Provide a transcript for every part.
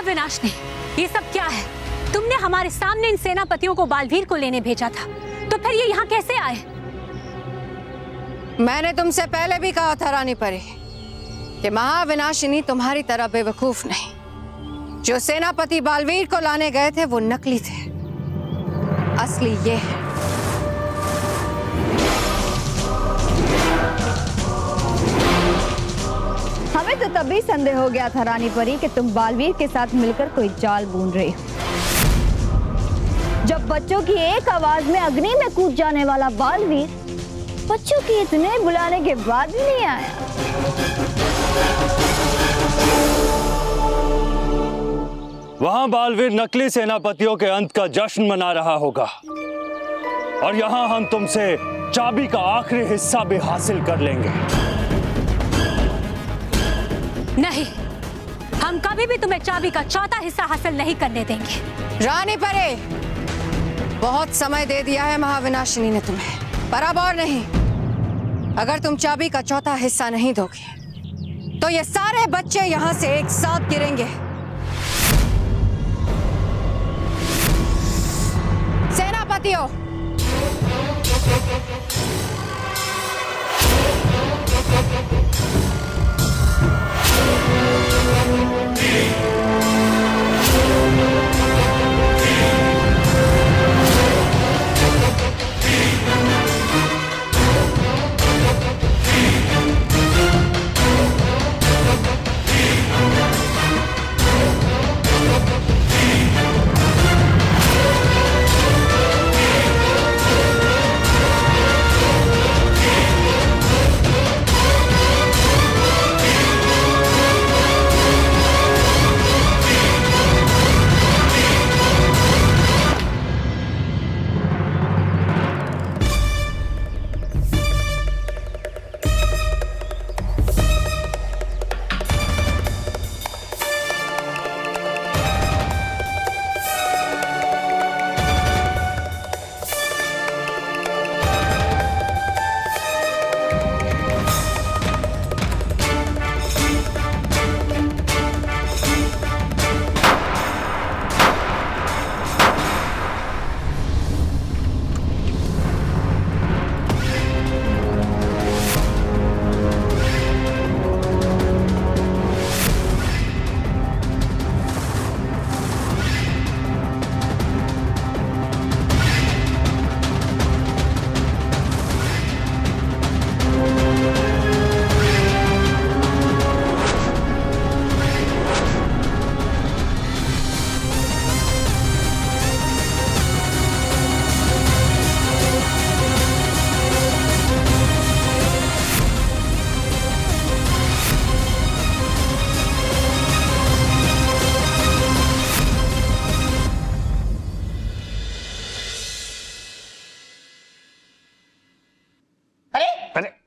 महाविनाशनी, ये सब क्या है? तुमने हमारे सामने इन सेनापतियों को बालवीर को लेने भेजा था, तो फिर ये यहाँ कैसे आए? मैंने तुमसे पहले भी कहा था रानी परी कि महाविनाशिनी तुम्हारी तरह बेवकूफ नहीं। जो सेनापति बालवीर को लाने गए थे वो नकली थे, असली ये है। हमें तो तभी संदेह हो गया था रानी परी कि तुम बालवीर के साथ मिलकर कोई जाल बुन रही हो। जब बच्चों की एक आवाज में अग्नि में कूद जाने वाला बालवीर बच्चों की इतने बुलाने के बाद भी नहीं आया। वहां बालवीर नकली सेनापतियों के अंत का जश्न मना रहा होगा, और यहां हम तुमसे चाबी का आखिरी हिस्सा भी हासिल कर लेंगे। नहीं, हम कभी भी तुम्हें चाबी का चौथा हिस्सा हासिल नहीं करने देंगे। रानी परी, बहुत समय दे दिया है महाविनाशिनी ने तुम्हें, पर अब और नहीं। अगर तुम चाबी का चौथा हिस्सा नहीं दोगे तो ये सारे बच्चे यहां से एक साथ गिरेंगे। सेनापतियों,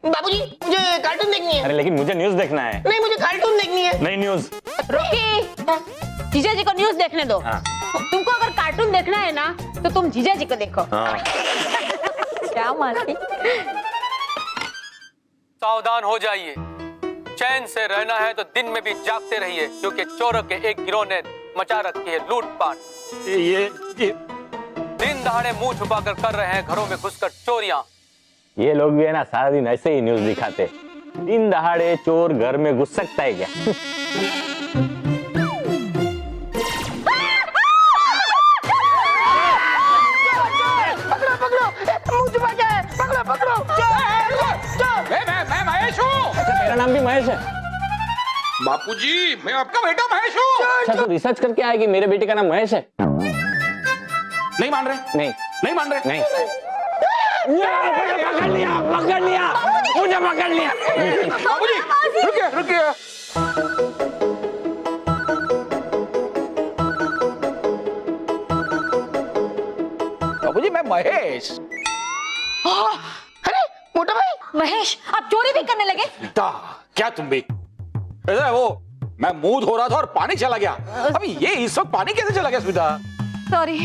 बाबूजी, मुझे कार्टून देखनी है। अरे लेकिन मुझे न्यूज़ देखना है। नहीं, मुझे कार्टून देखनी है। नहीं न्यूज़। रुकी, जीजा जी को न्यूज़ देखने दो। तुमको अगर कार्टून देखना है ना तो तुम जीजा जी को देखो। क्या मारती। सावधान हो जाइए, चैन से रहना है तो दिन में भी जागते रहिए, क्योंकि चोरों के एक गिरोह ने मचा रखी है लूटपाट। ये दिन दहाड़े मुंह छुपाकर कर रहे हैं घरों में घुसकर चोरियां। ये लोग भी है ना, सारा दिन ऐसे ही न्यूज़ दिखाते। दिन दहाड़े चोर घर में घुस सकता है क्या? पकड़ो पकड़ो, मुंह छुपा क्या है? पकड़ो पकड़ो। मैं महेश हूँ। अच्छा, तेरा नाम भी महेश है? बापूजी, मैं आपका बेटा महेश हूँ। अच्छा, तो रिसर्च करके आया कि मेरे बेटे का नाम महेश है? नहीं मान रहे? नहीं मान रहे? नहीं। पकड़ लिया, मुझे पकड़ लिया। बाबूजी, रुकिए। बाबूजी, मैं महेश। अरे मोटा भाई, महेश, आप चोरी भी करने लगे? क्या तुम भी? वो मैं मुंह धो रहा था और पानी चला गया। अभी ये इस वक्त पानी कैसे चला गया स्मिता? सॉरी।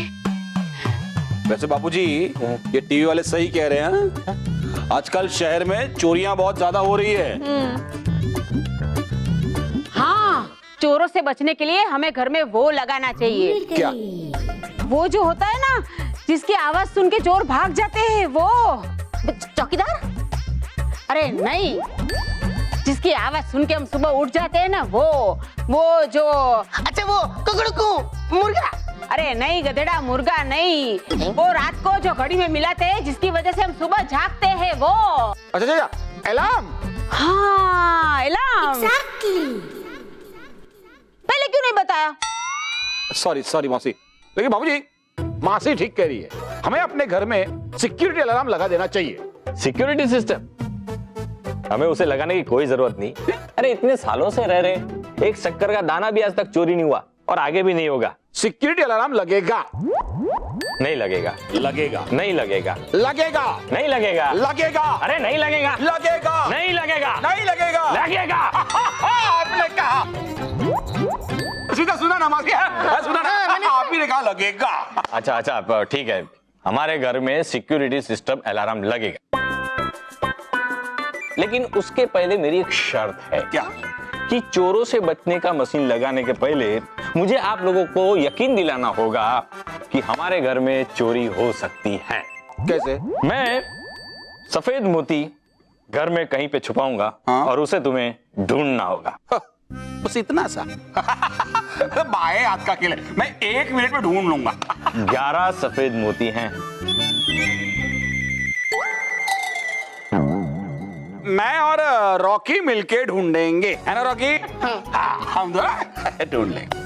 वैसे बापूजी, ये टीवी वाले सही कह रहे हैं। आजकल शहर में चोरियां बहुत ज्यादा हो रही है। हाँ, चोरों से बचने के लिए हमें घर में वो लगाना चाहिए। क्या? वो जो होता है ना, जिसकी आवाज सुन के चोर भाग जाते हैं, वो चौकीदार? अरे नहीं, जिसकी आवाज सुन के हम सुबह उठ जाते हैं ना, वो जो, अच्छा वो कुकड़ू मुर्गा। अरे नहीं गधेड़ा, मुर्गा नहीं, वो रात को जो घड़ी में मिलाते हैं, जिसकी वजह से हम सुबह जागते हैं, वो। अच्छा, अलार्म। हाँ, अलार्म। पहले क्यों नहीं बताया? सॉरी मौसी, लेकिन बाबूजी मासी ठीक कह रही है, हमें अपने घर में सिक्योरिटी अलार्म लगा देना चाहिए। सिक्योरिटी सिस्टम हमें उसे लगाने की कोई जरूरत नहीं। अरे इतने सालों से रह रहे, एक शक्कर का दाना भी आज तक चोरी नहीं हुआ और आगे भी नहीं होगा। सिक्योरिटी अलार्म लगेगा। नहीं लगेगा। लगेगा। नहीं लगेगा। लगेगा। नहीं लगेगा। लगेगा। अरे नहीं लगेगा। लगेगा। नहीं लगेगा। नहीं लगेगा। लगेगा। आपने कहा, सीधा सुना ना मासी, सुना ना, आप ही ने कहा लगेगा। अच्छा ठीक है, हमारे घर में सिक्योरिटी सिस्टम अलार्म लगेगा, लेकिन उसके पहले मेरी एक शर्त है। क्या? कि चोरों से बचने का मशीन लगाने के पहले मुझे आप लोगों को यकीन दिलाना होगा कि हमारे घर में चोरी हो सकती है। कैसे? मैं सफेद मोती घर में कहीं पे छुपाऊंगा। हाँ? और उसे तुम्हें ढूंढना होगा। बस इतना सा। बाएं हाथ का खेल है, मैं 1 मिनट में ढूंढ लूंगा। 11 सफेद मोती हैं। मैं और रॉकी मिलके ढूंढेंगे, है ना रॉकी? हाँ, हम दोनों ढूंढ लेंगे।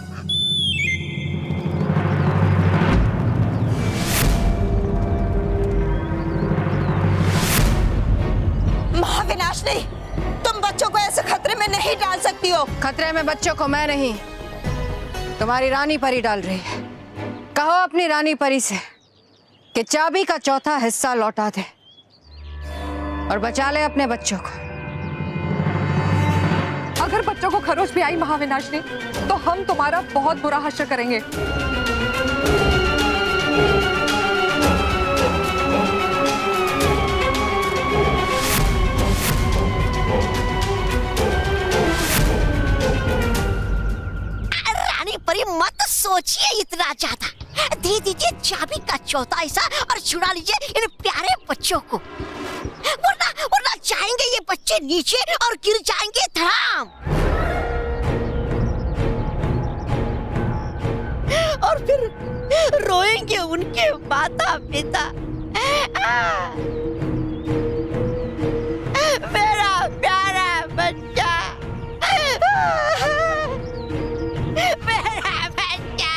महाविनाशनी, तुम बच्चों को ऐसे खतरे में नहीं डाल सकती हो। खतरे में बच्चों को मैं नहीं, तुम्हारी रानी परी डाल रही है। कहो अपनी रानी परी से कि चाबी का चौथा हिस्सा लौटा दे और बचा ले अपने बच्चों को। अगर बच्चों को खरोच भी आई महाविनाशनी, तो हम तुम्हारा बहुत बुरा हश्र करेंगे। रानी परी मत सोचिए इतना ज्यादा, दे दीजिए चाबी का चौथा हिस्सा और छुड़ा लीजिए इन प्यारे बच्चों को, वरना जाएंगे ये बच्चे नीचे और गिर जाएंगे धड़ाम। और फिर रोएंगे उनके माता पिता। मेरा प्यारा बच्चा, मेरा बच्चा,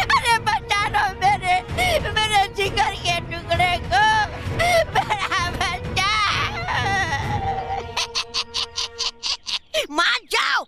अरे बचा लो मेरे जिगर के टुकड़े को, मेरा बच्चा। मान जाओ।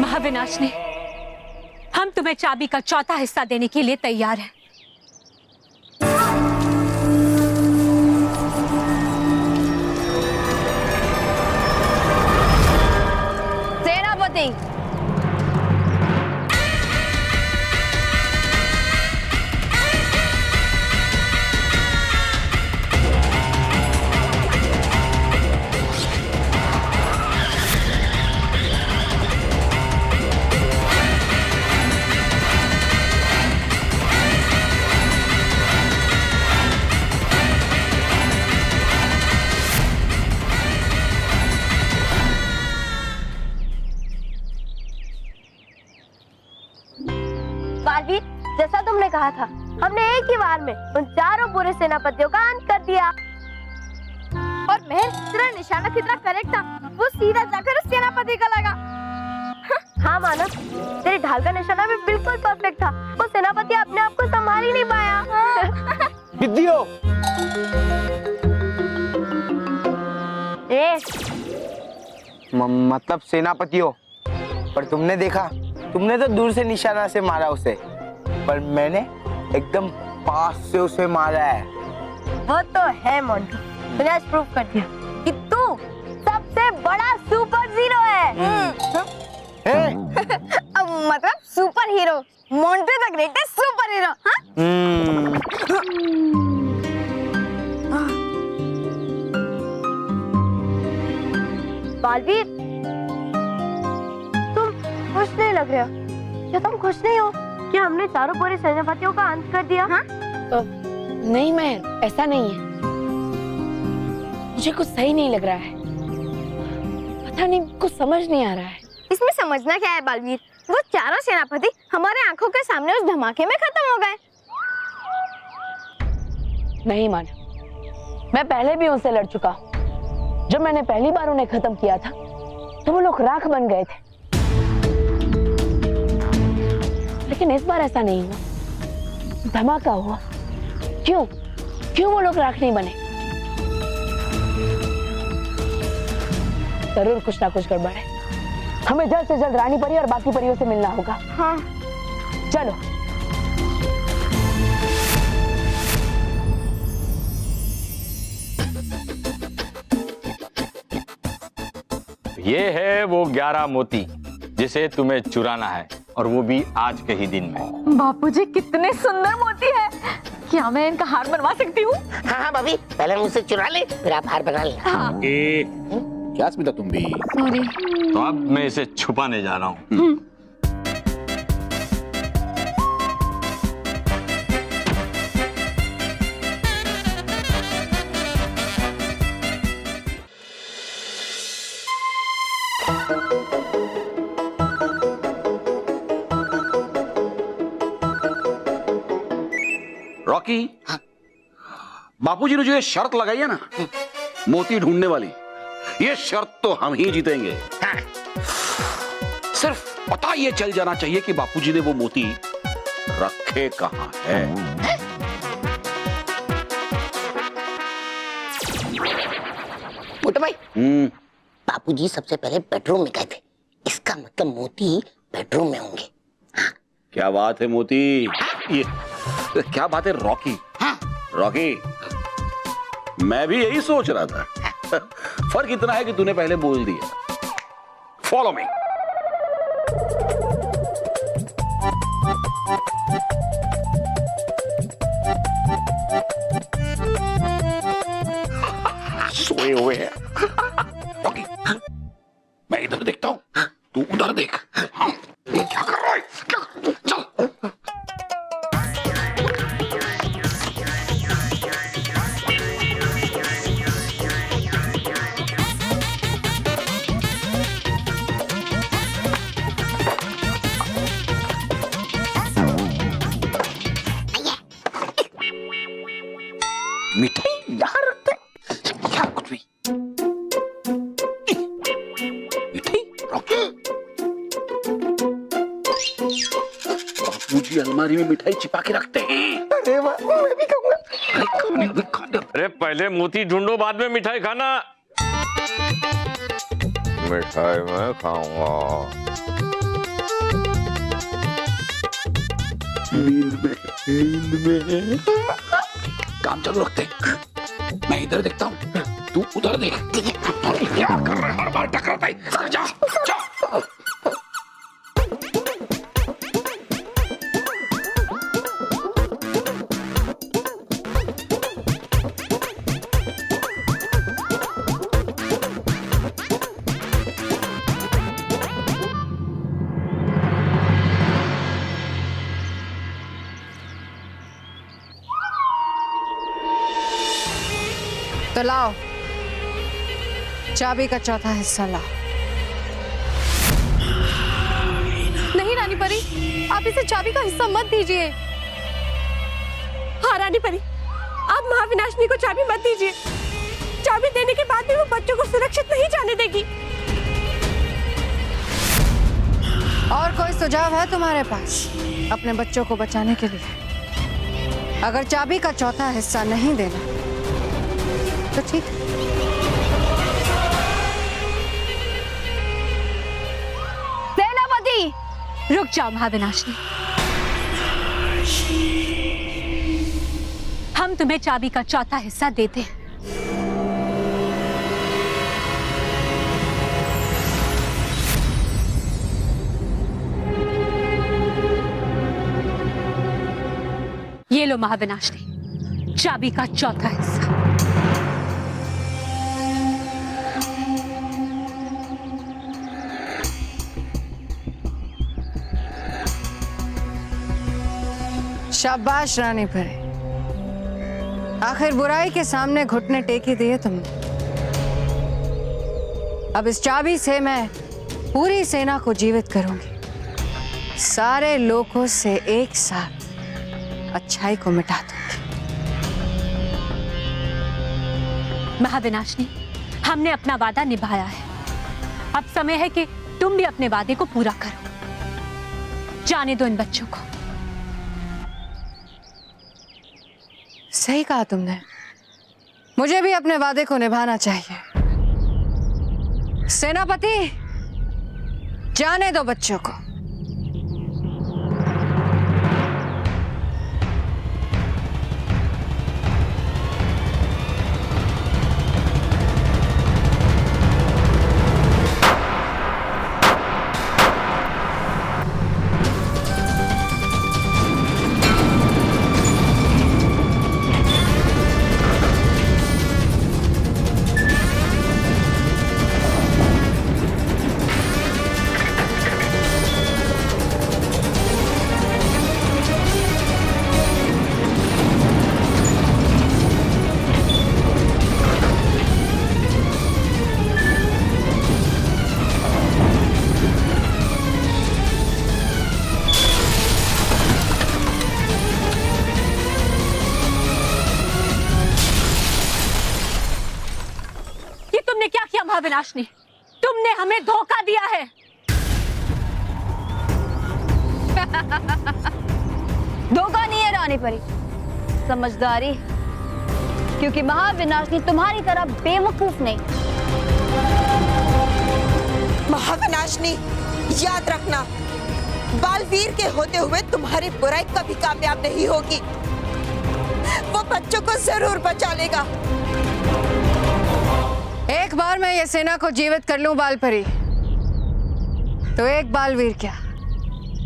महाविनाशनी, हम तुम्हें चाबी का चौथा हिस्सा देने के लिए तैयार हैं। सेनापति, बालवीर, जैसा तुमने कहा था, हमने एक ही बार में उन चारों बुरे सेनापतियों का अंत कर दिया। और महज तेरा निशाना कितना करेक्ट था, वो सीधा जाकर उस सेनापति का लगा। हाँ मानव, तेरे ढाल का निशाना भी बिल्कुल परफेक्ट था। वो सेनापति अपने आप को संभाल ही नहीं पाया। विद्यो मतलब सेनापतियों, पर तुमने देखा, तुमने तो दूर से निशाना से मारा उसे, पर मैंने एकदम पास से उसे मारा है। वो तो है मोंटू, तूने आज प्रूव कर दिया कि तू सबसे बड़ा सुपर हीरो है। मतलब super hero, Montu the greatest super hero. Baalveer, तुम खुश नहीं लग रहे हो। क्या तुम खुश नहीं हो कि हमने चारों पूरे सेनापतियों का अंत कर दिया? हाँ? नहीं मैं, ऐसा नहीं है। मुझे कुछ सही नहीं लग रहा है, पता नहीं, कुछ समझ नहीं आ रहा है। इसमें समझना क्या है बालवीर? वो चारों सेनापति हमारे आंखों के सामने उस धमाके में खत्म हो गए। नहीं माना, मैं पहले भी उनसे लड़ चुका हूँ। जब मैंने पहली बार उन्हें खत्म किया था तो वो लोग राख बन गए थे, लेकिन इस बार ऐसा नहीं हुआ। धमाका हुआ। क्यों वो लोग राख नहीं बने? जरूर कुछ ना कुछ गड़बड़ है। हमें जल्द से जल्द रानी परी और बाकी परियों से मिलना होगा। हाँ चलो। ये है वो 11 मोती जिसे तुम्हें चुराना है, और वो भी आज के ही दिन में। बापूजी कितने सुंदर मोती है। क्या मैं इनका हार बनवा सकती हूँ? हाँ भाभी, पहले मुझसे चुरा ले, फिर आप हार बना लेना। हाँ। क्या स्मिता तुम भी? सॉरी। तो अब मैं इसे छुपाने जा रहा हूँ। रॉकी, बापूजी ने जो ये शर्त लगाई है ना, मोती ढूंढने वाली, ये शर्त तो हम ही जीतेंगे। सिर्फ पता ये चल जाना चाहिए कि बापूजी ने वो मोती रखे कहां है। मोटू भाई, बापूजी सबसे पहले बेडरूम में गए थे, इसका मतलब मोती बेडरूम में होंगे। क्या बात है मोती, ये क्या बात है रॉकी। रॉकी, मैं भी यही सोच रहा था। फर्क इतना है कि तूने पहले बोल दिया। Follow me. सोए हुए हैं। रॉकी, मैं इधर देखता हूं, तू उधर देख। ये क्या कर रहा है? चल। मिठाई यहाँ रखते क्या? कुछ भी मिठाई। रॉकी, बापूजी अलमारी में मिठाई छिपा के रखते हैं। अरे वाह, मैं भी खाऊंगा। अरे पहले मोती ढूंढो, बाद में मिठाई खाना। मिठाई मैं खाऊंगा। नींद में काम चालू रखते। मैं इधर देखता हूँ, तू उधर देख। क्या कर रहा है? हर बार टकराता है। जा, जा। तो लाओ, चाबी का चौथा हिस्सा लाओ। नहीं रानी परी, आप इसे चाबी का हिस्सा मत दीजिए। हाँ रानी परी, आप महाविनाशिनी को चाबी मत दीजिए। चाबी देने के बाद भी वो बच्चों को सुरक्षित नहीं जाने देगी। और कोई सुझाव है तुम्हारे पास अपने बच्चों को बचाने के लिए? अगर चाबी का चौथा हिस्सा नहीं देना तो ठीक है। सेनापति, रुक जाओ महाविनाशिनी। हम तुम्हें चाबी का चौथा हिस्सा देते हैं। ये लो महाविनाशिनी, चाबी का चौथा हिस्सा। शाबाश रानी परी, आखिर बुराई के सामने घुटने टेक ही दिए तुमने। अब इस चाबी से मैं पूरी सेना को जीवित करूंगी, सारे लोगों से एक साथ अच्छाई को मिटा दूंगी। महाविनाशिनी, हमने अपना वादा निभाया है। अब समय है कि तुम भी अपने वादे को पूरा करो। जाने दो इन बच्चों को। सही कहा तुमने, मुझे भी अपने वादे को निभाना चाहिए। सेनापति, जाने दो बच्चों को। महाविनाशिनी, तुमने हमें धोखा दिया है। धोखा नहीं है रानी परी, समझदारी। क्योंकि महाविनाशिनी तुम्हारी तरह बेवकूफ नहीं। महाविनाशिनी, याद रखना, बालवीर के होते हुए तुम्हारी बुराई कभी कामयाब नहीं होगी। वो बच्चों को जरूर बचा लेगा। एक बार मैं ये सेना को जीवित कर लूं बालपरी, तो एक बालवीर क्या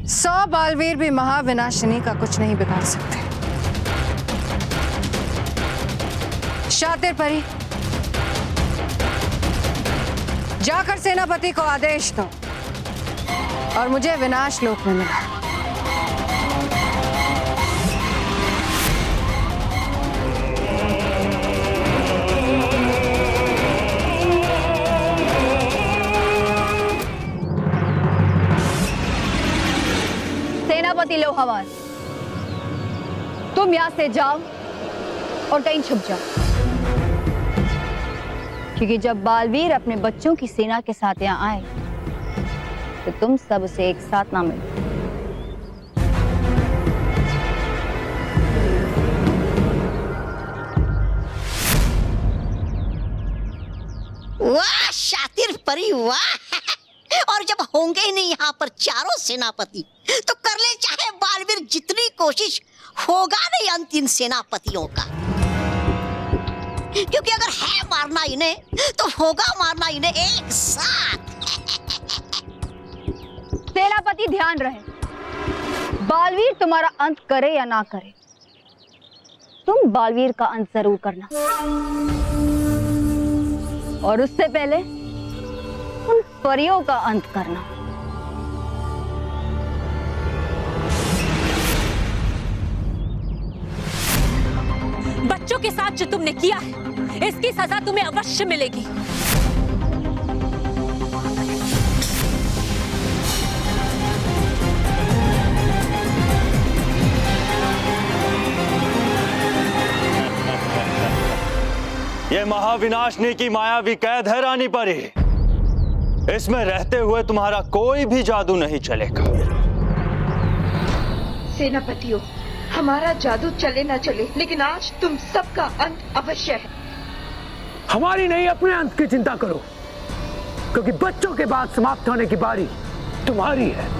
100 बालवीर भी महाविनाशिनी का कुछ नहीं बिगाड़ सकते। शातिर परी, जाकर सेनापति को आदेश दो और मुझे विनाश लोक में मिला। सेनापति लोहावार, तुम यहां से जाओ और कहीं छुप जाओ, क्योंकि जब बालवीर अपने बच्चों की सेना के साथ यहां आए तो तुम सब उसे एक साथ ना मिलो। वाह शातिर परी, वाह। और जब होंगे ही नहीं यहाँ पर चारों सेनापति, तो कर ले चाहे बालवीर जितनी कोशिश, होगा नहीं अंत इन सेनापतियों का। क्योंकि अगर है मारना इन्हें, तो होगा मारना इन्हें एक साथ। सेनापति ध्यान रहे, बालवीर तुम्हारा अंत करे या ना करे, तुम बालवीर का अंत जरूर करना। और उससे पहले उन परियों का अंत करना। बच्चों के साथ जो तुमने किया है, इसकी सजा तुम्हें अवश्य मिलेगी। ये महाविनाशिनी की मायावी कैद है रानी परी। इसमें रहते हुए तुम्हारा कोई भी जादू नहीं चलेगा। सेनापतियों, हमारा जादू चले ना चले, लेकिन आज तुम सबका अंत अवश्य है। हमारी नहीं, अपने अंत की चिंता करो, क्योंकि बच्चों के बाद समाप्त होने की बारी तुम्हारी है।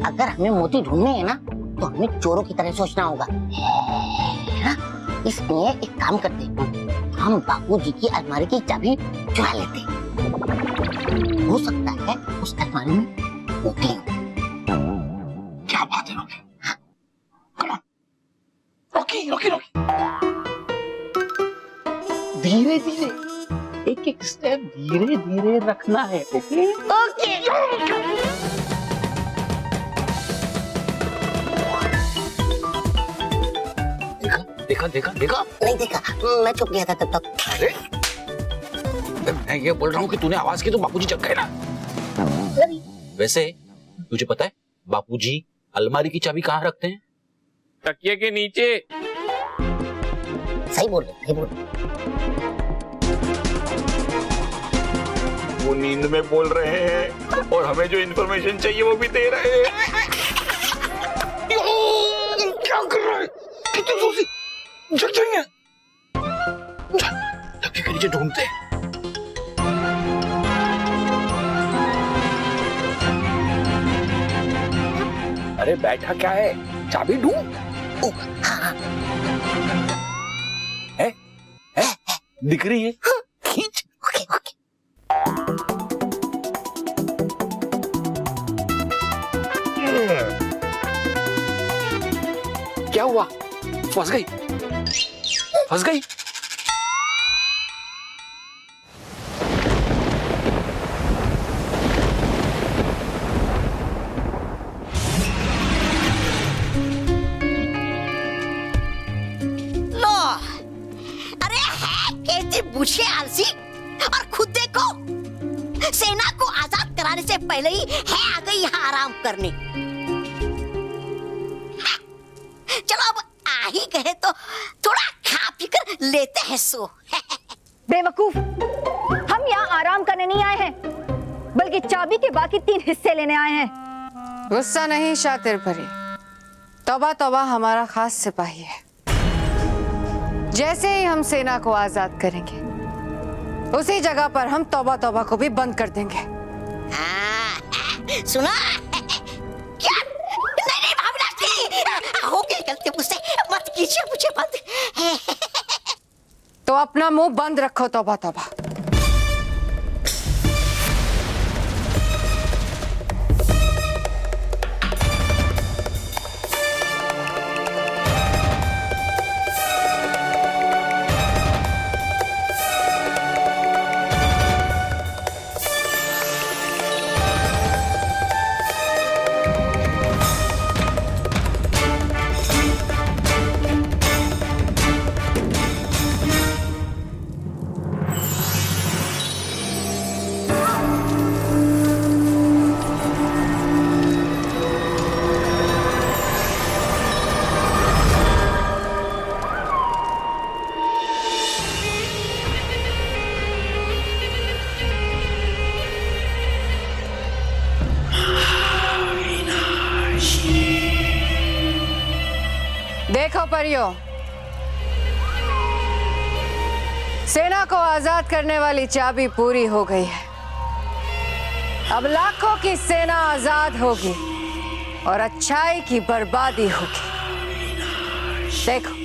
अगर हमें मोती ढूंढने हैं ना तो हमें चोरों की तरह सोचना होगा, है ना? इसलिए एक काम करते हैं, हम बापूजी की अलमारी की चाबी चुरा लेते हैं। हो सकता है उस अलमारी में मोती हो। क्या बात है रॉकी? रॉकी रॉकी धीरे धीरे, एक एक स्टेप धीरे धीरे रखना है। ओके देखा देखा देखा नहीं देखा, मैं चुप गया था तब तक। अरे मैं ये बोल रहा हूँ कि तूने आवाज की तो बापूजी जग गए ना। वैसे तुझे पता है बापूजी अलमारी की चाबी कहाँ रखते हैं? तकिए के नीचे। सही बोल रहे, सही बोल रहे। वो नींद में बोल रहे हैं और हमें जो इन्फॉर्मेशन चाहिए वो भी दे रहे हैं। क्या कर रहा है? कितनी जोर से जग जाएंगे। धक्के के नीचे ढूंढते हैं। अरे बैठा क्या है? चाबी ढूंढ। है? दिख रही है? खींच। Okay okay. क्या हुआ? फंस गई? फंस गई? लो, अरे है कैसे बुझे आलसी। और खुद देखो, सेना को आजाद कराने से पहले ही है आ गई यहाँ आराम करने। चलो अब आ ही गए तो थोड़ा खा पी कर लेते हैं सो। बेवकूफ, हम यहाँ आराम करने नहीं आए हैं, बल्कि चाबी के बाकी 3 हिस्से लेने आए हैं। गुस्सा नहीं शातिर परी, तौबा तौबा हमारा खास सिपाही है। जैसे ही हम सेना को आजाद करेंगे, उसी जगह पर हम तौबा तौबा को भी बंद कर देंगे। सुना? क्या? नहीं भावना, हो गई गलती मुझसे, मत कीजिए मुझे बंद। तो अपना मुंह बंद रखो तौबा तौबा। देखो परियो, सेना को आजाद करने वाली चाबी पूरी हो गई है। अब लाखों की सेना आजाद होगी और अच्छाई की बर्बादी होगी। देखो,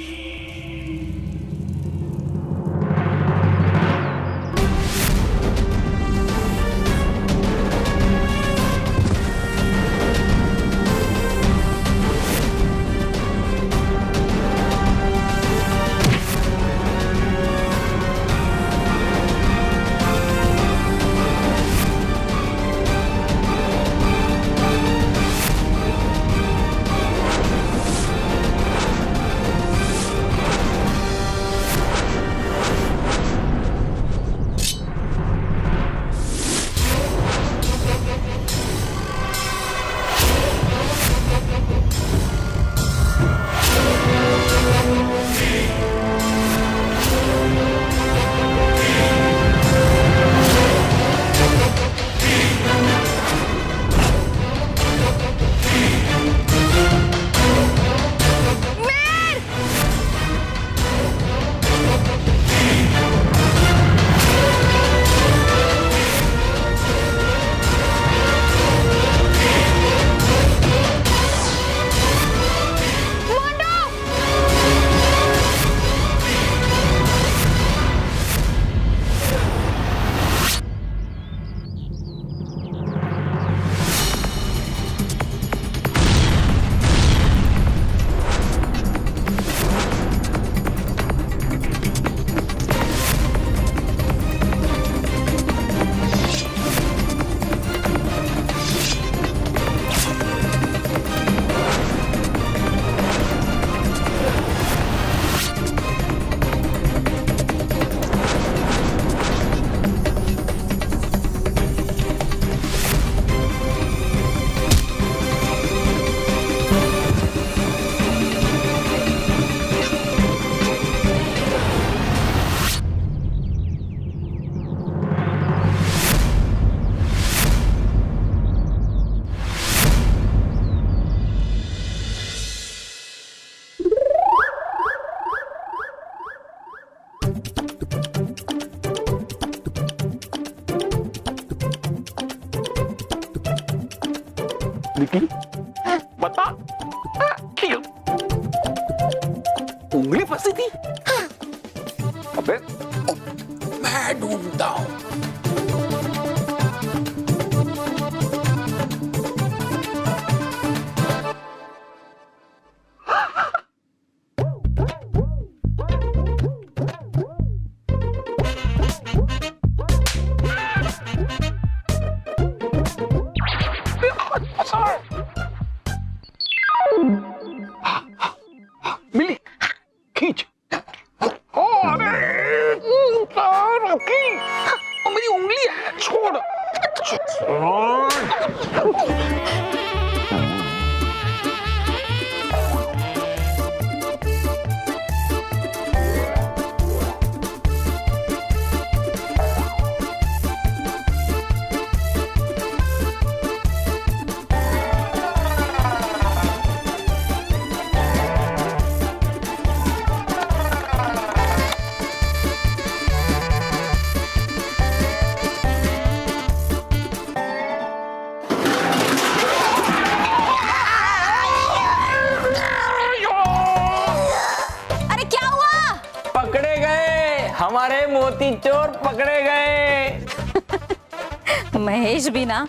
निकली बता। उंगली फंसी थी। अबे मैं ढूंढता हूं। मिली खींच। ओ अरे रॉकी, मेरी उंगली है, छोड़। पकड़े गए, हमारे मोती चोर पकड़े गए। महेश भी ना।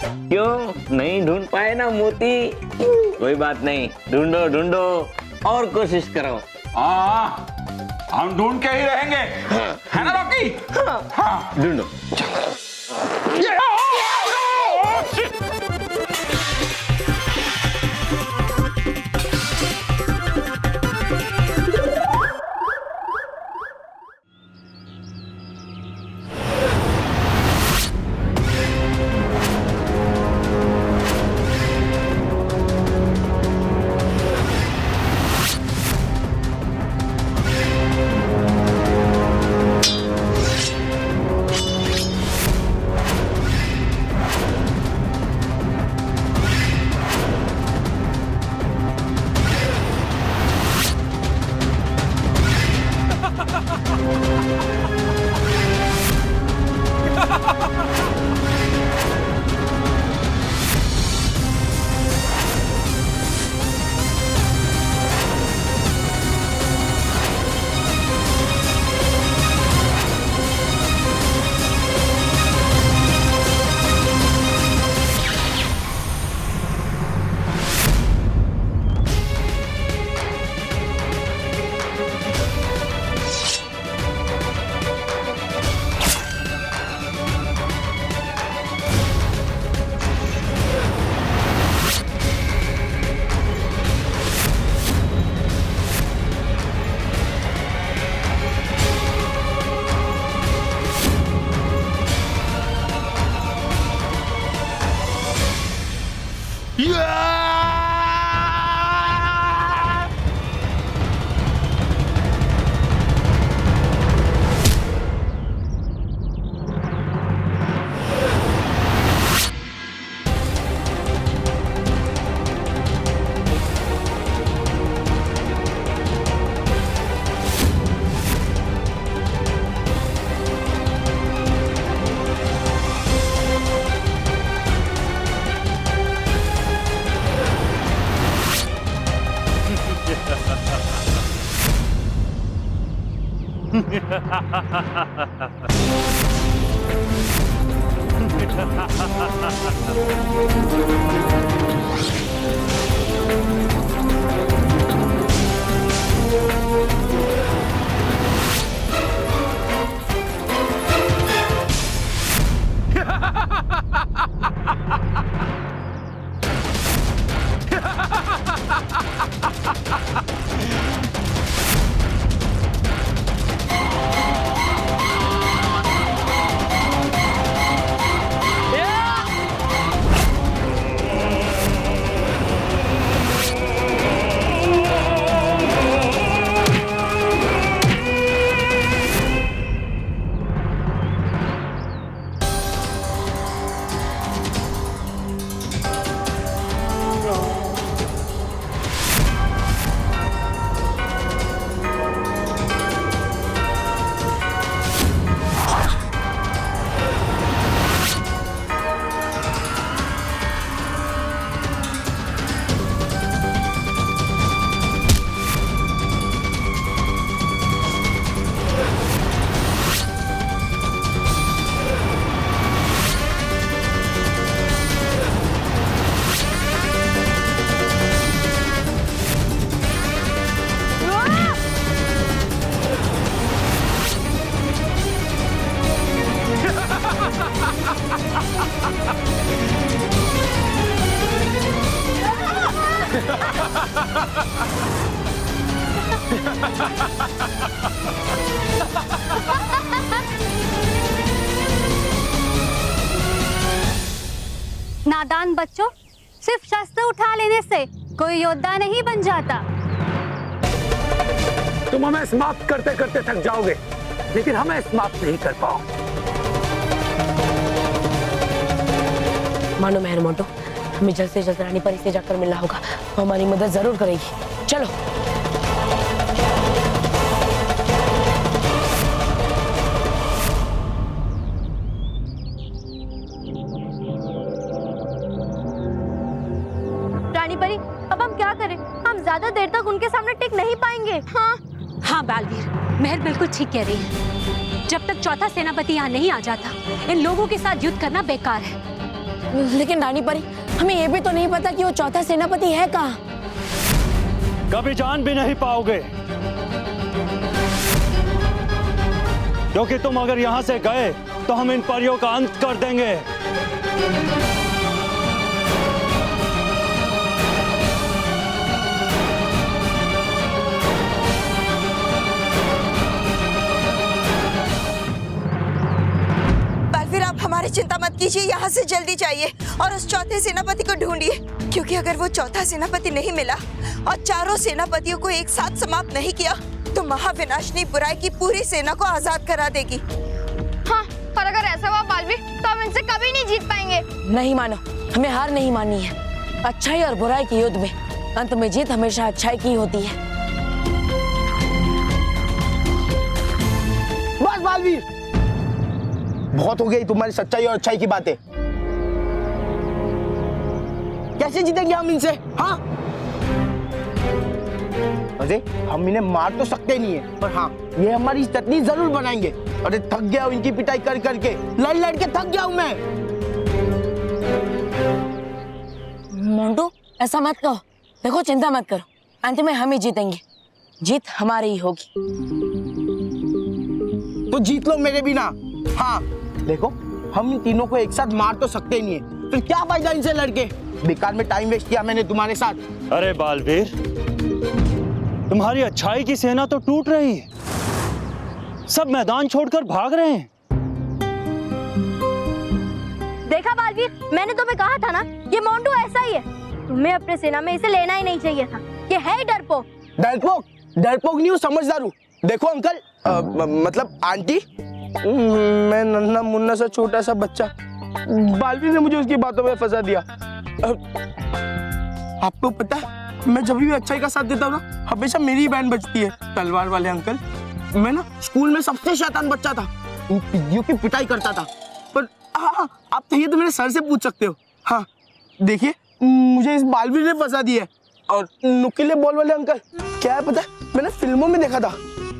क्यों नहीं ढूंढ पाए ना मोती? कोई बात नहीं, ढूंढो ढूंढो और कोशिश करो। हाँ हम ढूंढ के ही रहेंगे, है ना रॉकी? हाँ ढूंढो। नादान बच्चों, सिर्फ शस्त्र उठा लेने से कोई योद्धा नहीं बन जाता। तुम हमें समाप्त करते करते थक जाओगे, लेकिन हमें समाप्त नहीं कर पाओ। मानो मेहर मोटो, हमें जल्द से जल्द रानी परी से जाकर मिलना होगा। वो हमारी मदद जरूर करेगी। चलो। रानी परी, अब हम क्या करें? हम ज्यादा देर तक उनके सामने टिक नहीं पाएंगे। हाँ बालवीर, मेहर बिल्कुल ठीक कह रही है। जब तक चौथा सेनापति यहाँ नहीं आ जाता, इन लोगों के साथ युद्ध करना बेकार है। लेकिन रानी परी, हमें ये भी तो नहीं पता कि वो चौथा सेनापति है कहाँ। कभी जान भी नहीं पाओगे, क्योंकि तुम अगर यहाँ से गए तो हम इन परियों का अंत कर देंगे। बालवीर, आप हमारी चिंता मत कीजिए, यहाँ से जल्दी जाइए और उस चौथे सेनापति को ढूंढिए, क्योंकि अगर वो चौथा सेनापति नहीं मिला और चारों सेनापतियों को एक साथ समाप्त नहीं किया तो महाविनाशिनी बुराई की पूरी सेना को आजाद करा देगी। हाँ, और अगर ऐसा हुआ बालवीर, तो हम इनसे कभी नहीं जीत पाएंगे। नहीं मानो, हमें हार नहीं माननी है। अच्छाई और बुराई के युद्ध में अंत में जीत हमेशा अच्छाई की होती है। बस बालवीर, बहुत हो गई तुम्हारी सच्चाई और अच्छाई की बातें। कैसे जीतेंगे हम इनसे? हाँ, अरे हम इन्हें मार तो सकते नहीं है, पर हाँ, ये हमारी चटनी जरूर बनाएंगे। अरे थक गया हूँ इनकी पिटाई कर करके, लड़ लड़ के थक गया हूँ मैं। मोंटू, ऐसा मत कहो। देखो, चिंता मत करो, अंत में हम ही जीतेंगे। जीत हमारी ही होगी। तो जीत लो मेरे बिना। हाँ देखो, हम इन तीनों को एक साथ मार तो सकते नहीं है, फिर क्या फायदा इनसे लड़के? बेकार में टाइम वेस्ट किया मैंने तुम्हारे साथ। अरे बालवीर, तुम्हारी अच्छाई की सेना तो टूट रही है, सब मैदान छोड़कर भाग रहे हैं। देखा बालवीर, मैंने तुम्हें कहा था ना, ये मोंटू ऐसा ही है। तुम्हें अपने सेना में इसे लेना ही नहीं चाहिए था। ये है ही डरपोक। डरपोक? डरपोक नहीं हूँ, समझदार हूँ। देखो अंकल, मतलब आंटी, मैं नन्हा मुन्ना सा छोटा सा बच्चा, बालवीर ने मुझे उसकी बातों में फंसा दिया। आपको पता है, मैं जब भी अच्छाई का साथ देता हूँ ना, हमेशा मेरी बहन बचती है। तलवार वाले अंकल, मैं ना स्कूल में सबसे शैतान बच्चा था, पिद्दियों की पिटाई करता था। पर हाँ, आप तो ये तो मेरे सर से पूछ सकते हो। हाँ देखिए, मुझे इस बालवीर ने फंसा दिया। और नुकीले बॉल वाले अंकल, क्या है पता है, मैंने फिल्मों में देखा था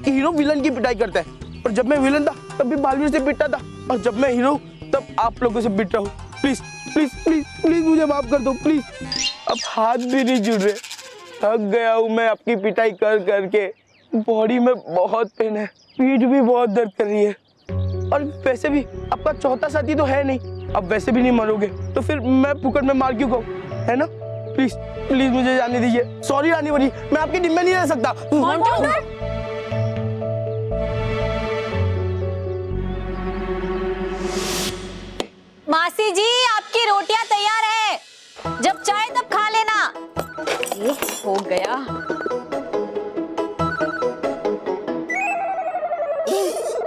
कि हीरो विलन की पिटाई करता है, और जब मैं विलन था तब भी बालवीर से पिटता था, और जब मैं हीरो तब आप लोगों से पिट रहा हूँ। प्लीज प्लीज प्लीज प्लीज मुझे माफ कर दो प्लीज। अब हाथ भी नहीं जुड़ रहे, थक गया हूँ मैं आपकी पिटाई कर करके। बॉडी में बहुत पेन है, पीठ भी बहुत दर्द कर रही है, और वैसे भी आपका चौथा साथी तो है नहीं, अब वैसे भी नहीं मरोगे, तो फिर मैं फुकट में मार क्यों खाऊं, है ना? प्लीज प्लीज मुझे जाने दीजिए। सॉरी रानी बड़ी, मैं आपकी डिब्बे नहीं रह सकता। मासी जी, आपकी रोटियां तैयार है, जब चाहे तब खा लेना। हो गया।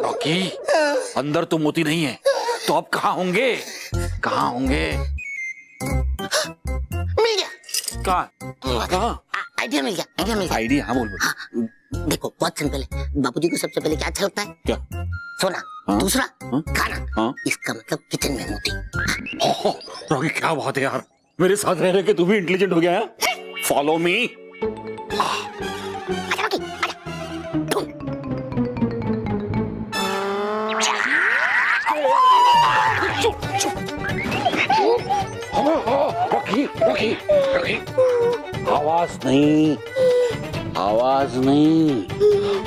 रॉकी, अंदर तो मोती नहीं है, तो अब कहाँ होंगे? कहाँ होंगे? मिल गया। कहाँ? आइडिया मिल गया, आइडिया मिल गया। आइडिया? हाँ बोल। हाँ, देखो, बहुत सिंपल है। बाबूजी को सबसे पहले क्या अच्छा लगता है? क्या? सोना। हाँ? दूसरा हाँ? खाना। इसका मतलब किचन में मोती। रॉकी, क्या बात है यार, मेरे साथ रह रहे के तू भी इंटेलिजेंट हो गया है। Follow me. आजा रॉकी, आजा। ढूंढ। रॉकी रॉकी रॉकी, आवाज नहीं, आवाज नहीं,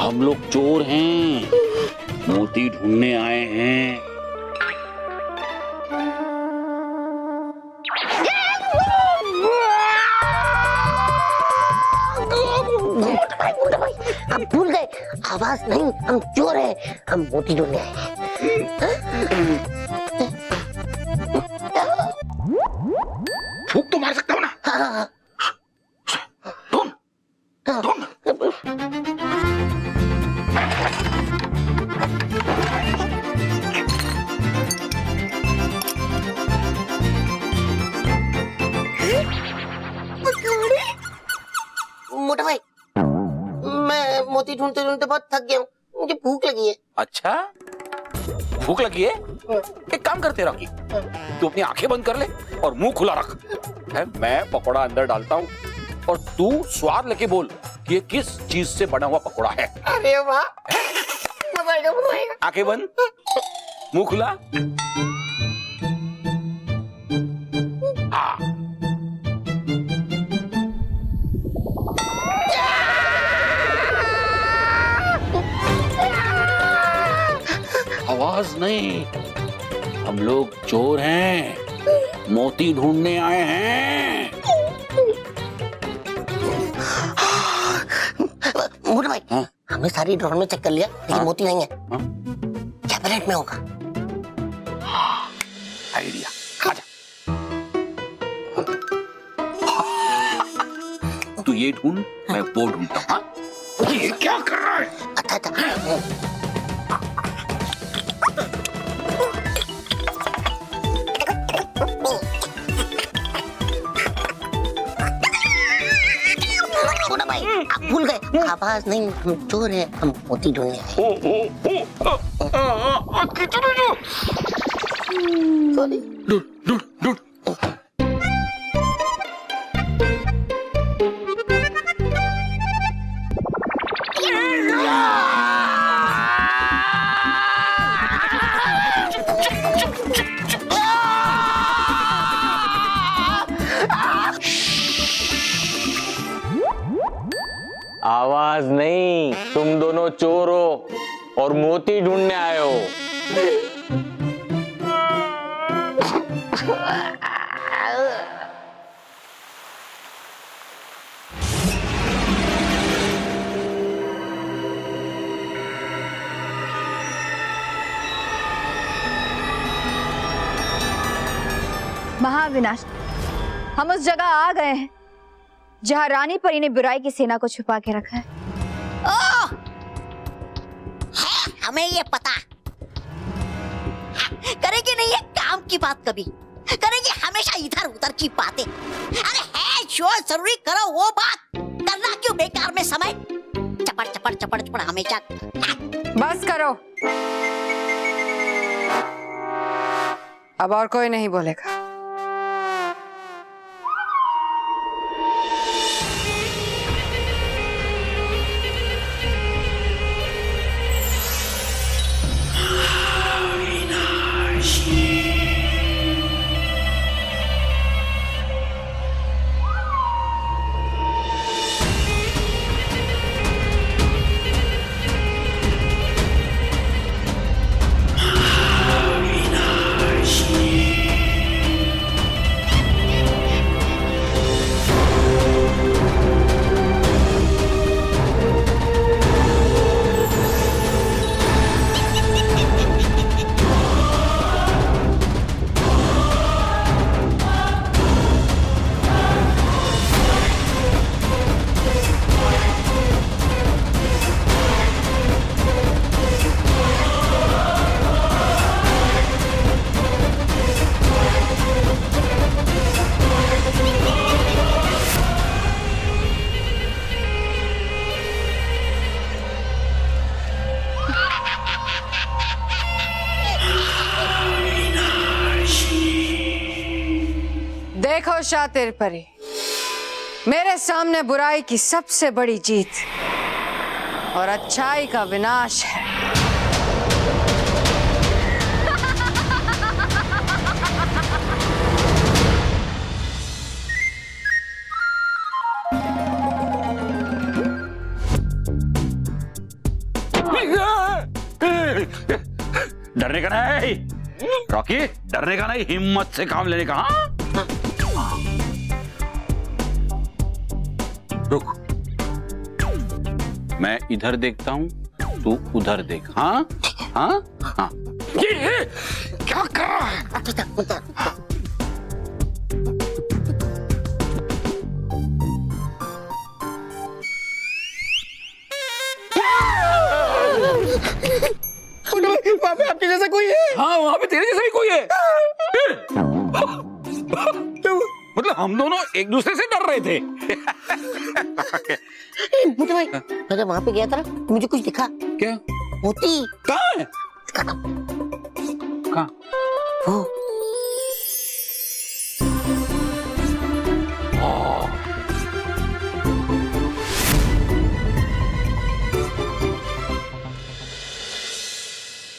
हम लोग चोर हैं, मोती ढूंढने आए हैं। मुन्ना भाई, आप भूल गए, आवाज नहीं, हम चोर हैं, हम मोती ढूंढने आए हैं। फूक तो मार सकता हूँ ना। हाँ। ढूंढ ढूंढ। मोटा भाई, मैं मोती ढूंढते ढूंढते बहुत थक गया हूँ, मुझे भूख लगी है। अच्छा, भूख लगी है? एक काम करते रॉकी, तू अपनी आंखें बंद कर ले और मुंह खुला रख। है, मैं पकोड़ा अंदर डालता हूँ और तू स्वाद लेके बोल कि ये किस चीज से बना हुआ पकोड़ा है। अरे वाह, आंखें बंद, मुंह खुला। आवाज नहीं, हम लोग चोर हैं, मोती ढूंढने आए हैं। मोटा भाई, हाँ? हमने सारी ड्रॉर में चेक कर लिया, लेकिन हाँ? मोती नहीं है। हाँ? कैबिनेट में होगा। आइडिया, आजा। तू ये ढूंढ, मैं वो ढूंढता हूँ। हाँ? ये क्या कर रहा है? अच्छा। मोटा भाई, आप भूल गए, आवाज नहीं, हम चोर हैं, हम मोती ढूंढने आए। सॉरी। ढूंढ ढूंढ ढूंढ। आवाज नहीं, तुम दोनों चोर हो और मोती ढूंढने आए हो। महाविनाश, हम उस जगह आ गए हैं जहां रानी परी ने बुराई की सेना को छुपा के रखा है। ओह, है हमें ये पता। करेंगे नहीं ये काम की बात, कभी करेंगे हमेशा इधर उधर की बातें। अरे है जो जरूरी करो वो बात, करना क्यों बेकार में समय, चपड़ चपड़ चपड़ चपड़ हमेशा। बस करो, अब और कोई नहीं बोलेगा। देखो शातिर परी, मेरे सामने बुराई की सबसे बड़ी जीत और अच्छाई का विनाश है। डरने का नहीं रॉकी, डरने का नहीं, हिम्मत से काम लेने का। हाँ? रुक, मैं इधर देखता हूँ, तू उधर देख। हाँ हाँ हाँ। ये क्या कर रहा है? वहाँ पे आपके जैसा कोई है? हाँ, वहाँ पे तेरे जैसा ही कोई है। मतलब हम दोनों एक दूसरे से डर रहे थे। मुझे भाई, मैं जब वहाँ पे गया था ना, मुझे कुछ दिखा। क्या? मोती। कहाँ है? कहाँ? वो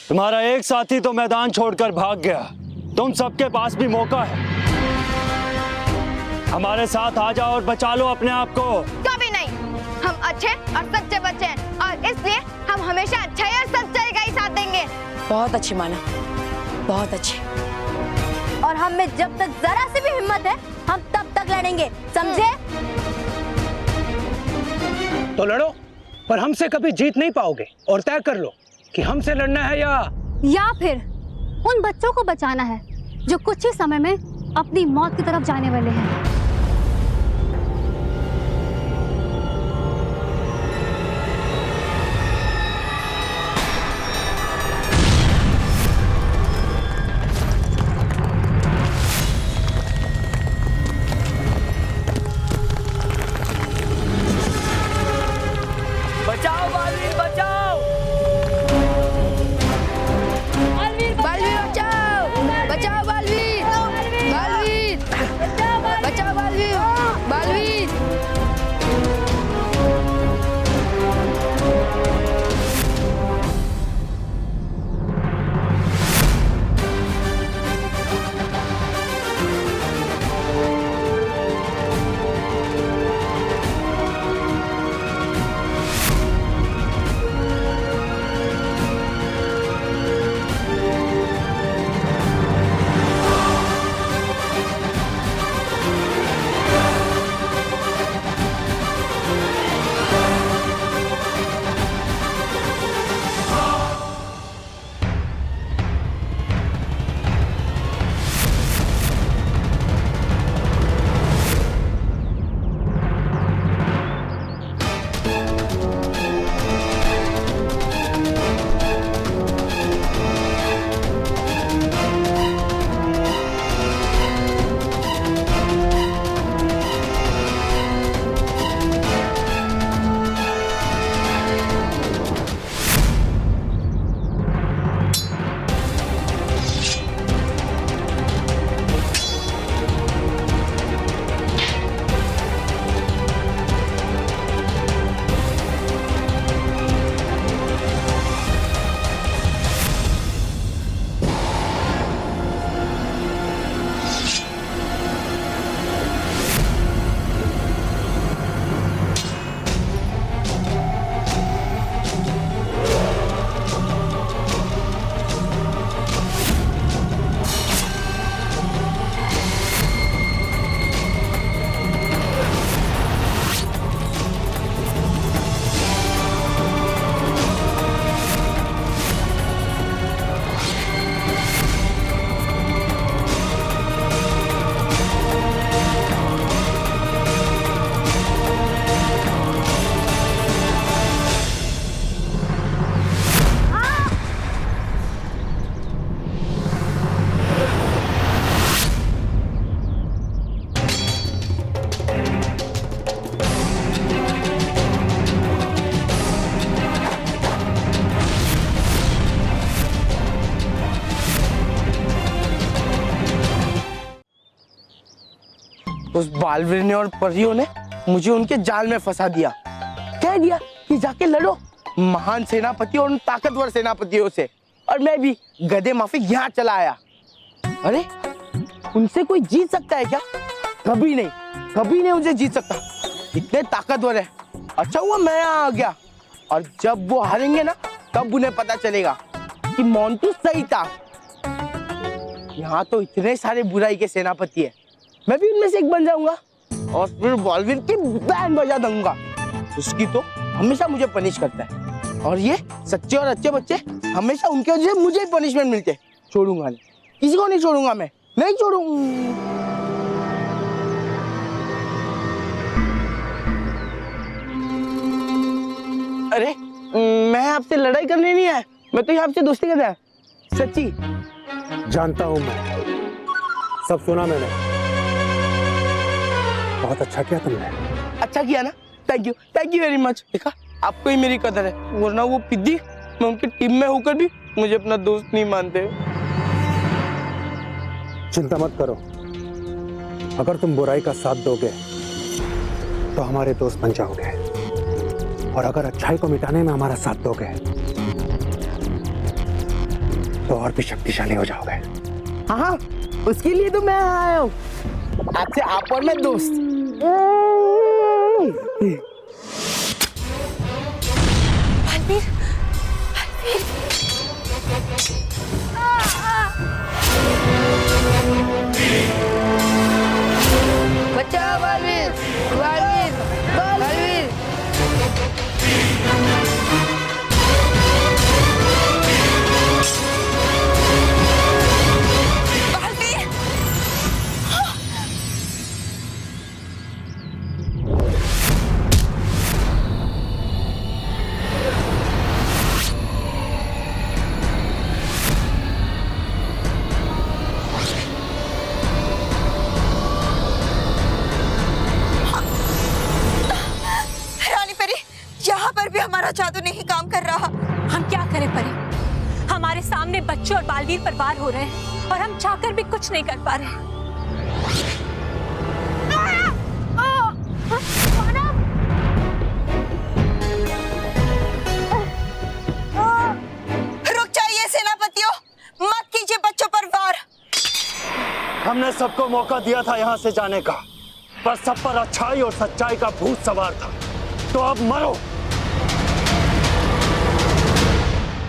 तुम्हारा एक साथी तो मैदान छोड़कर भाग गया, तुम सबके पास भी मौका है। हमारे साथ आ जाओ और बचा लो अपने आप को। कभी नहीं, हम अच्छे और सच्चे बच्चे हैं और इसलिए हम हमेशा अच्छाई और सच्चाई का ही साथ देंगे। बहुत अच्छी माना, बहुत अच्छी। और हम में जब तक जरा सी भी हिम्मत है, हम तब तक लड़ेंगे, समझे? तो लड़ो, पर हमसे कभी जीत नहीं पाओगे। और तय कर लो कि हमसे लड़ना है या फिर उन बच्चों को बचाना है जो कुछ ही समय में अपनी मौत की तरफ जाने वाले हैं। बचाओ बालवीर, बचाओ! बालवीर बचाओ! बचाओ बालवीर! बालवीर! बचाओ बालवीर! बालवीर! उस बालवीर ने और परियों ने मुझे उनके जाल में फंसा दिया। कह दिया कि जाके लड़ो महान सेनापति और उन ताकतवर सेनापतियों से, और मैं भी गधे माफिक यहाँ चला आया। अरे उनसे कोई जीत सकता है क्या? कभी नहीं, कभी नहीं उनसे जीत सकता, इतने ताकतवर है। अच्छा हुआ मैं यहाँ आ गया, और जब वो हारेंगे ना तब उन्हें पता चलेगा कि मोंटू सही था। यहाँ तो इतने सारे बुराई के सेनापति है, मैं भी उनमें से एक बन जाऊंगा और फिर बालवीर की बैंड बजा दूंगा। उसकी तो हमेशा मुझे पनिश करता है, और ये सच्चे और अच्छे बच्चे हमेशा उनके वजह से मुझे ही पनिशमेंट मिलते। छोड़ूंगा नहीं, किसी को नहीं छोड़ूंगा, मैं नहीं छोड़ूंगा। अरे मैं आपसे लड़ाई करने नहीं आया, मैं तो यहाँ आपसे दोस्ती करने आया, सच्ची। जानता हूं मैं, सब सुना मैंने। बहुत अच्छा किया तुमने। अच्छा किया ना, थैंक यू वेरी मच। देखा, आपको ही मेरी कदर है, वरना वो पिद्दी, मैं उनकी टीम में होकर भी मुझे अपना दोस्त नहीं मानते। चिंता मत करो, अगर तुम बुराई का साथ दोगे तो हमारे दोस्त बन जाओगे, और अगर अच्छाई को मिटाने में हमारा साथ दोगे तो और भी शक्तिशाली हो जाओगे। हाँ, उसके लिए तो मैं आया हूँ, आपसे आप और मैं दोस्त। बलवीर, बचाओ बलवीर, बलवीर, बलवीर। हमारा जादू नहीं काम कर रहा। हम क्या करें परी, हमारे सामने बच्चे और बालवीर पर वार हो रहे हैं और हम चाहकर भी कुछ नहीं कर पा रहे। रुक जाइए सेनापतियों, मत कीजिए बच्चों पर वार। हमने सबको मौका दिया था यहाँ से जाने का, पर सब पर अच्छाई और सच्चाई का भूत सवार था, तो अब मरो।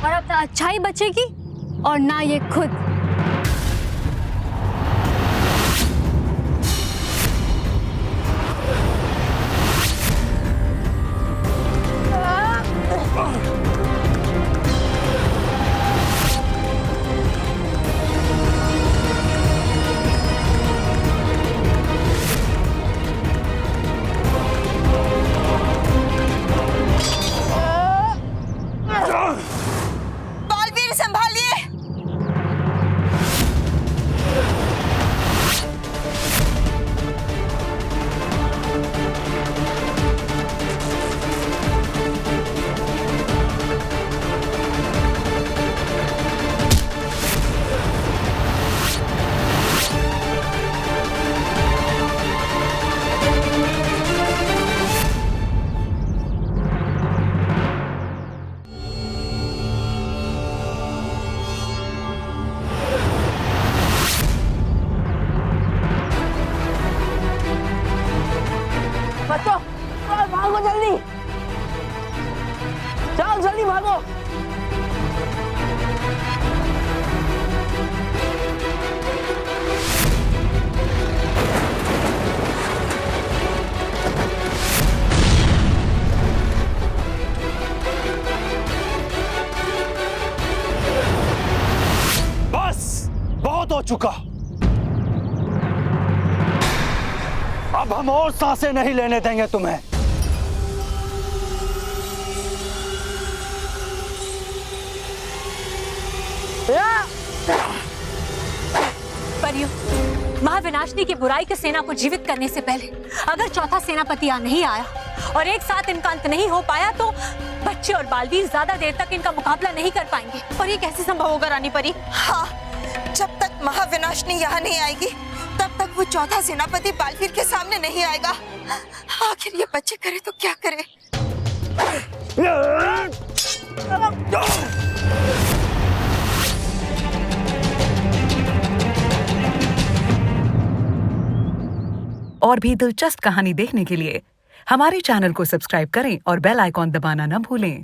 और अब ना अच्छाई बचेगी और ना ये खुद। बालवीर संभालिए। बच्चों, भागो जल्दी, चलो जल्दी भागो। बस बहुत हो चुका, अब हम और सांसें नहीं लेने देंगे तुम्हें। परियों, महाविनाशनी की बुराई के सेना को जीवित करने से पहले अगर चौथा सेनापति यहाँ नहीं आया और एक साथ इनका अंत नहीं हो पाया तो बच्चे और बालवीर ज्यादा देर तक इनका मुकाबला नहीं कर पाएंगे। और ये कैसे संभव होगा रानी परी? हाँ, जब तक महाविनाशनी यहाँ नहीं आएगी तब तक वो चौथा सेनापति बालवीर के सामने नहीं आएगा। आखिर ये बच्चे करे तो क्या करे? और भी दिलचस्प कहानी देखने के लिए हमारे चैनल को सब्सक्राइब करें और बेल आइकॉन दबाना न भूलें।